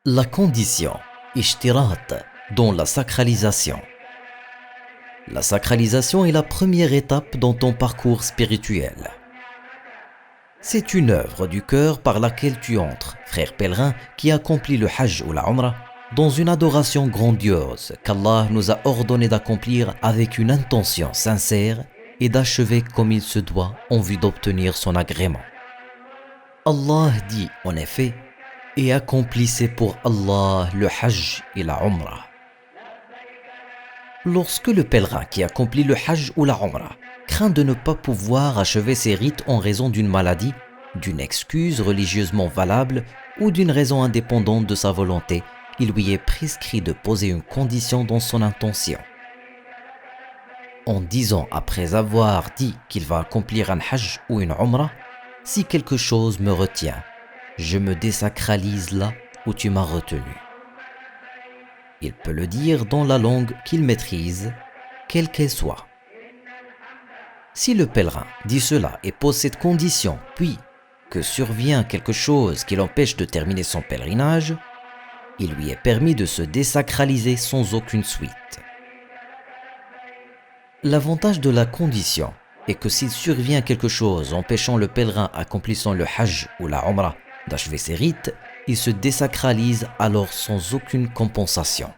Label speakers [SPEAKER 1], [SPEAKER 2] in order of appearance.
[SPEAKER 1] La condition, ishtirat, dont la sacralisation. La sacralisation est la première étape dans ton parcours spirituel. C'est une œuvre du cœur par laquelle tu entres, frère pèlerin qui accomplit le Hajj ou la Umrah, dans une adoration grandiose qu'Allah nous a ordonné d'accomplir avec une intention sincère et d'achever comme il se doit en vue d'obtenir son agrément. Allah dit en effet: et accomplissez pour Allah le Hajj et la Umrah. Lorsque le pèlerin qui accomplit le Hajj ou la Umrah craint de ne pas pouvoir achever ses rites en raison d'une maladie, d'une excuse religieusement valable ou d'une raison indépendante de sa volonté, il lui est prescrit de poser une condition dans son intention. En disant après avoir dit qu'il va accomplir un Hajj ou une Umrah: si quelque chose me retient, je me désacralise là où tu m'as retenu. Il peut le dire dans la langue qu'il maîtrise, quelle qu'elle soit. Si le pèlerin dit cela et pose cette condition, puis que survient quelque chose qui l'empêche de terminer son pèlerinage, il lui est permis de se désacraliser sans aucune suite. L'avantage de la condition est que s'il survient quelque chose empêchant le pèlerin accomplissant le Hajj ou la Umrah d'achever ses rites, il se désacralise alors sans aucune compensation.